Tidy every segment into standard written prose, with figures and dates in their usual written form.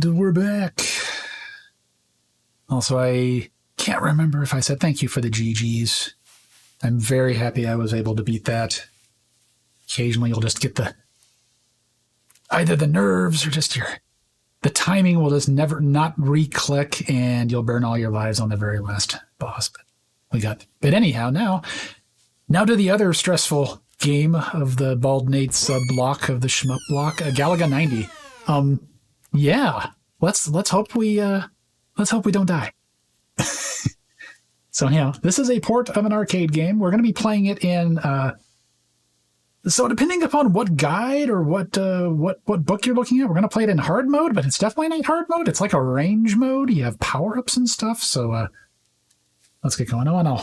We're back. Also, I can't remember if I said thank you for the GGs. I'm very happy I was able to beat that. Occasionally you'll just get either the nerves or just the timing will just never not re-click and you'll burn all your lives on the very last boss. But anyhow, now to the other stressful game of the Baldnate sub-block of the shmup block, Galaga 90. Yeah. Let's hope we don't die. So yeah, this is a port of an arcade game. We're going to be playing it in. So depending upon what guide or what book you're looking at, we're going to play it in hard mode. But it's definitely not hard mode. It's like a range mode. You have power ups and stuff. So let's get going. Oh, and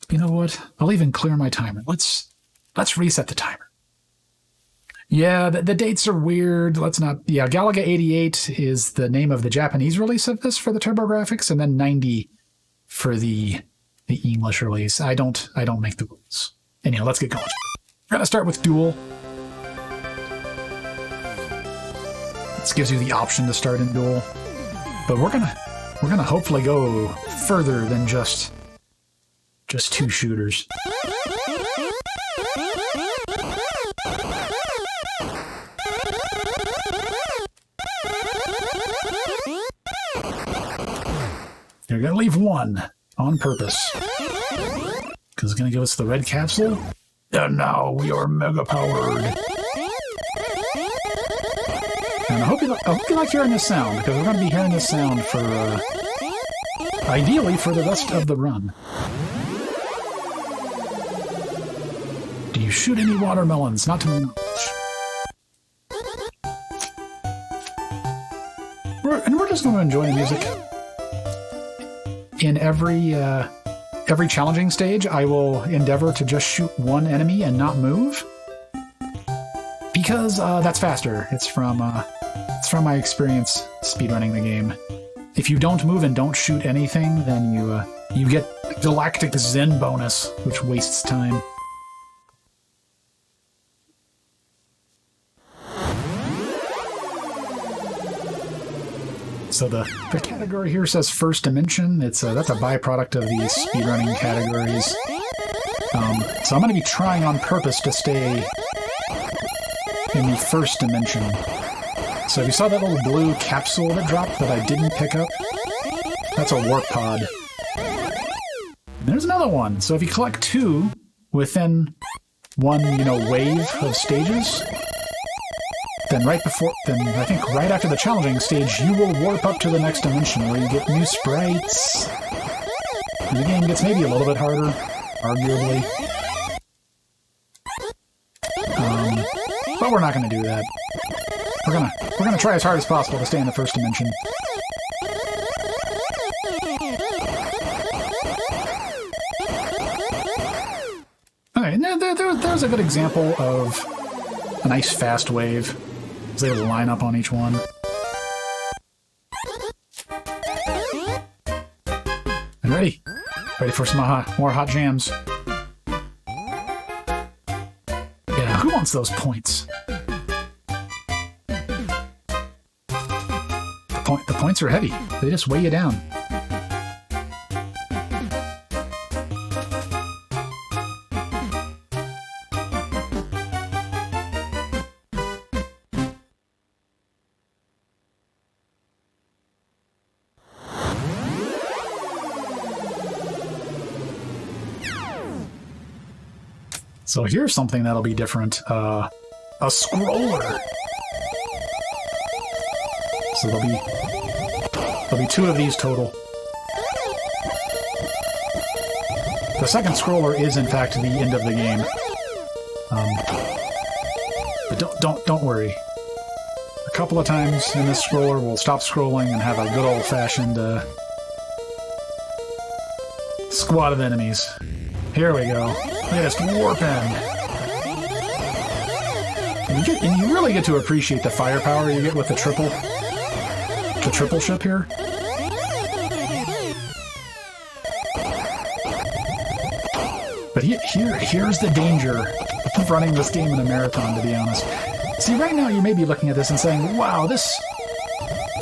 you know what? I'll even clear my timer. Let's reset the timer. Yeah, the dates are weird. Let's not... Yeah, Galaga 88 is the name of the Japanese release of this for the TurboGrafx, and then 90 for the English release. I don't make the rules. Anyhow, let's get going. We're going to start with Duel. This gives you the option to start in Duel. But we're gonna hopefully go further than just two shooters. You're going to leave one on purpose. Because it's going to give us the red capsule. And now we are mega powered. And I hope you like hearing this sound, because we're going to be hearing this sound for, ideally, for the rest of the run. Do you shoot any watermelons? Not to my knowledge. We're just going to enjoy the music. In every challenging stage, I will endeavor to just shoot one enemy and not move, because that's faster. It's from my experience speedrunning the game. If you don't move and don't shoot anything, then you get Galactic Zen bonus, which wastes time. So the category here says First Dimension. That's a byproduct of these speedrunning categories. So I'm going to be trying on purpose to stay in the First Dimension. So if you saw that little blue capsule that dropped that I didn't pick up, that's a warp pod. And there's another one. So if you collect two within one, wave of stages, then I think right after the challenging stage, you will warp up to the next dimension where you get new sprites. And the game gets maybe a little bit harder, arguably. But we're not going to do that. We're gonna try as hard as possible to stay in the first dimension. Okay, now there's a good example of a nice fast wave. I was able to line up on each one. And ready for some more hot jams. Yeah, who wants those points? The points are heavy. They just weigh you down. So here's something that'll be different. A scroller. So there'll be two of these total. The second scroller is in fact the end of the game. But don't worry. A couple of times in this scroller we'll stop scrolling and have a good old-fashioned squad of enemies. Here we go. Just warp in. And you really get to appreciate the firepower you get with the triple ship here. But here's the danger of running this game in a marathon, to be honest. See, right now you may be looking at this and saying, wow, this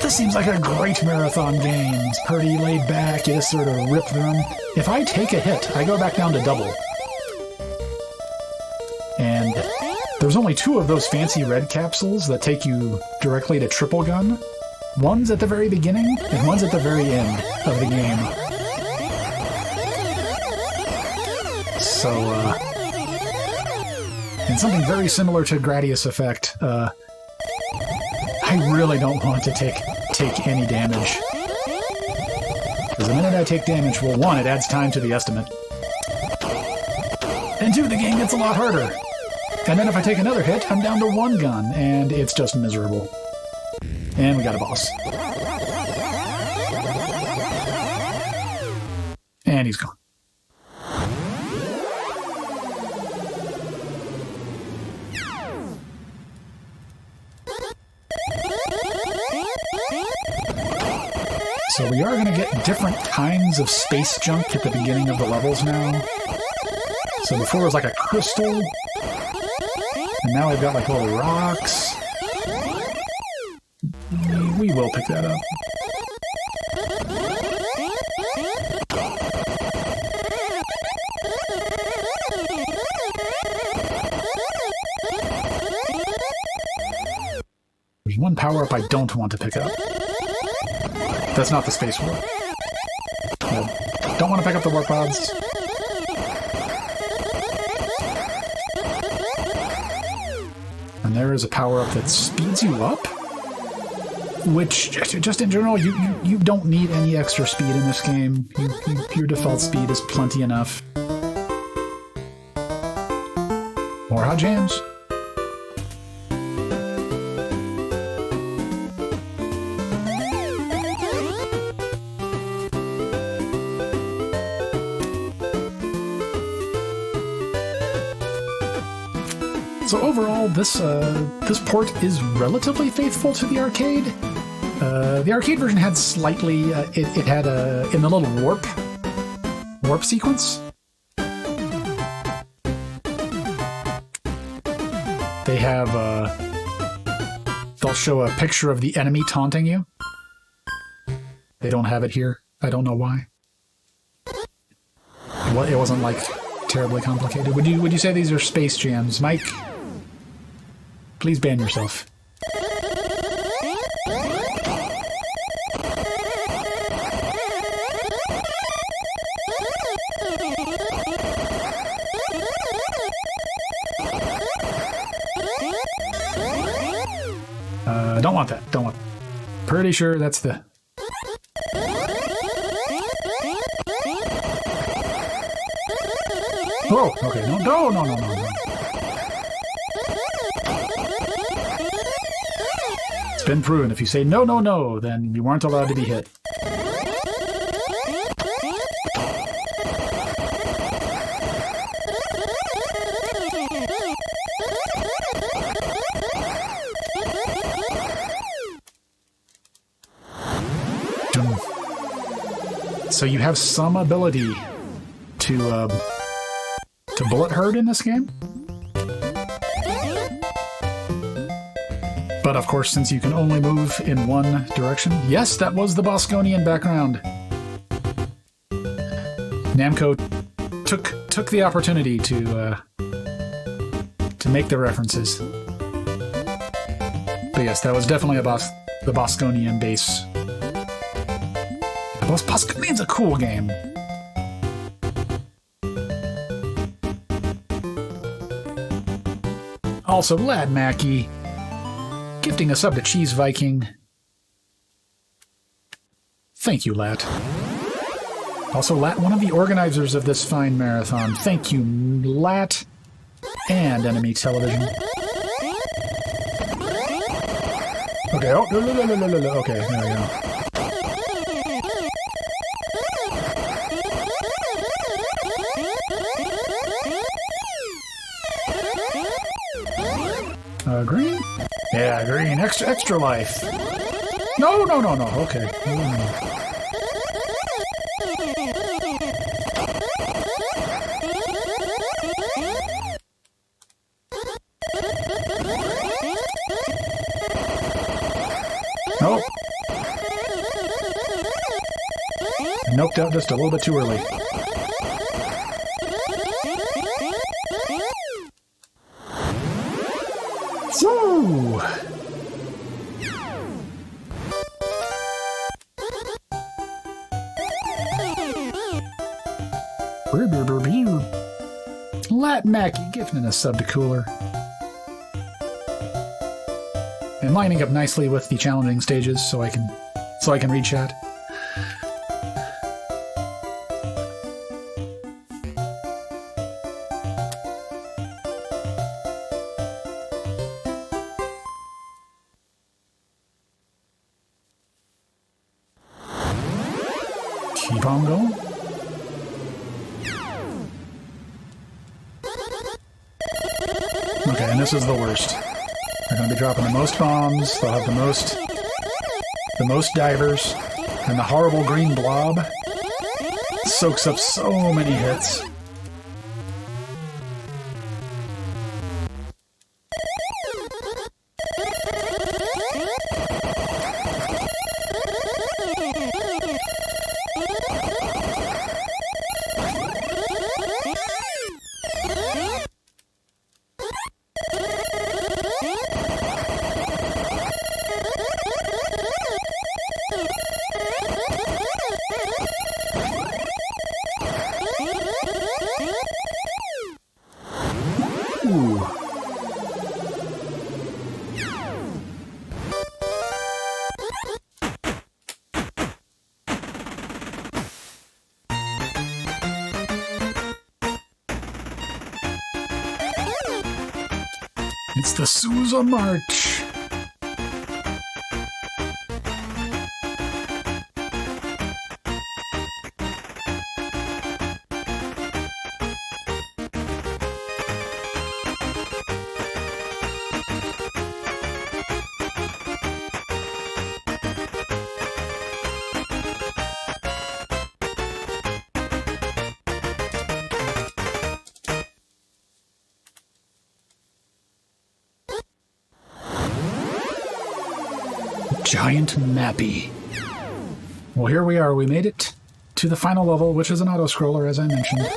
seems like a great marathon game. It's pretty laid back, you just sort of rip through them. If I take a hit, I go back down to double. And there's only 2 of those fancy red capsules that take you directly to triple gun. One's at the very beginning, and one's at the very end of the game. So, and something very similar to Gradius Effect, I really don't want to take any damage. Because the minute I take damage, well, 1, it adds time to the estimate. And 2, the game gets a lot harder. And then if I take another hit, I'm down to 1 gun, and it's just miserable. And we got a boss. And he's gone. So we are going to get different kinds of space junk at the beginning of the levels now. So before it was like a crystal, and now I've got like little rocks. We will pick that up. There's one power-up I don't want to pick up. That's not the space warp. No. Don't want to pick up the warp pods. And there is a power-up that speeds you up, which, just in general, you don't need any extra speed in this game. Your default speed is plenty enough. More hot jams. So overall, this port is relatively faithful to the arcade. The arcade version had slightly, it had in the little warp sequence, they have, they'll show a picture of the enemy taunting you. They don't have it here. I don't know why. Well, it wasn't like terribly complicated. Would you say these are space jams, Mike? Please ban yourself. Don't want that. Don't want. Pretty sure that's the. Oh, okay. No. It's been proven. If you say no, then you weren't allowed to be hit. So you have some ability to bullet herd in this game. But of course, since you can only move in one direction... Yes, that was the Bosconian background. Namco took the opportunity to make the references. But yes, that was definitely the Bosconian base. Bosconian's a cool game. Also, Lad Mackey gifting a sub to Cheese Viking. Thank you, Lat. Also, Lat, one of the organizers of this fine marathon. Thank you, Lat. And Enemy Television. Okay, oh, okay, there we go. Extra life. No. Okay. Nope. Noped out just a little bit too early. So... Lat Mackie gifting a sub to Cooler. And lining up nicely with the challenging stages so I can read chat. Keep on going. Okay, and this is the worst. They're going to be dropping the most bombs, they'll have the most divers, and the horrible green blob soaks up so many hits. It's the Sousa March. Giant Mappy. Well, here we are. We made it to the final level, which is an auto-scroller, as I mentioned.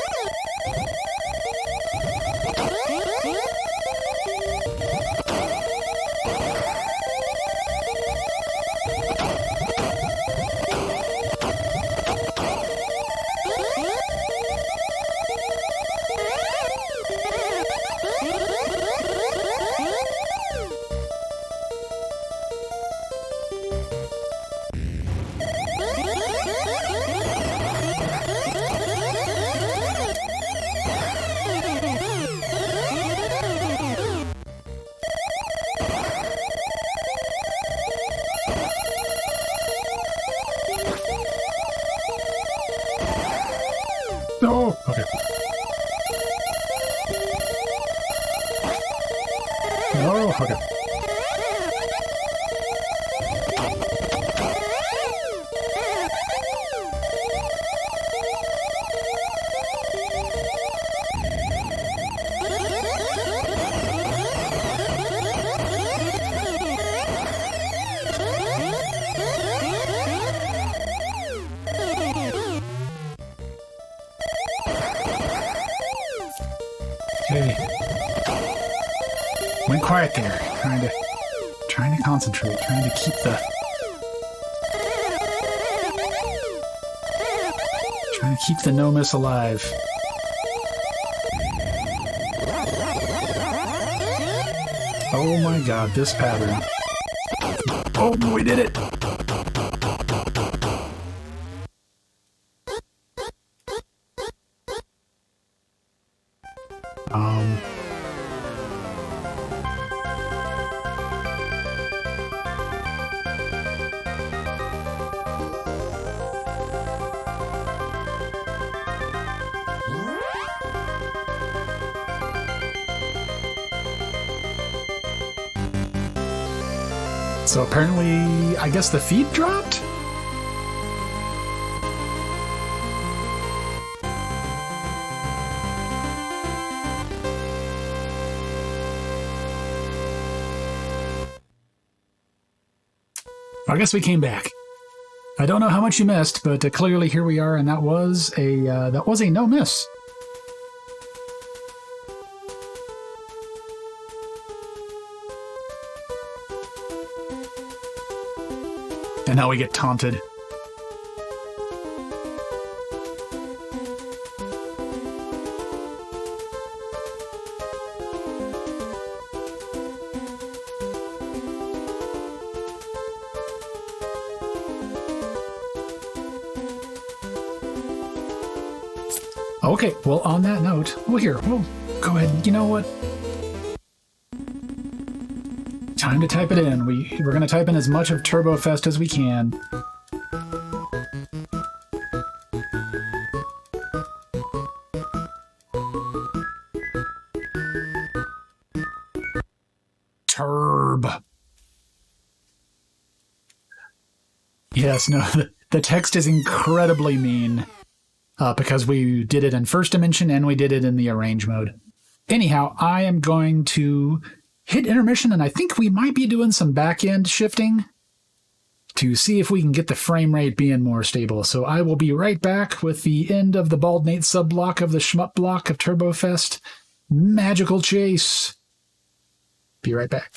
Oh, okay. Oh, okay. Okay. Went quiet there. Trying to concentrate. Trying to keep the no miss alive. Oh my god, this pattern. Oh, we did it! So apparently, I guess the feed dropped? I guess we came back. I don't know how much you missed, but clearly here we are, and that was a no miss. And now we get taunted. Okay, well, on that note, we'll go ahead. You know what? Time to type it in. We're going to type in as much of Turbofest as we can. Turb. Yes, no, the text is incredibly mean. Because we did it in first dimension and we did it in the arrange mode. Anyhow, I am going to hit intermission, and I think we might be doing some back-end shifting to see if we can get the frame rate being more stable. So I will be right back with the end of the Baldnate sub-block of the shmup block of Turbofest. Magical Chase. Be right back.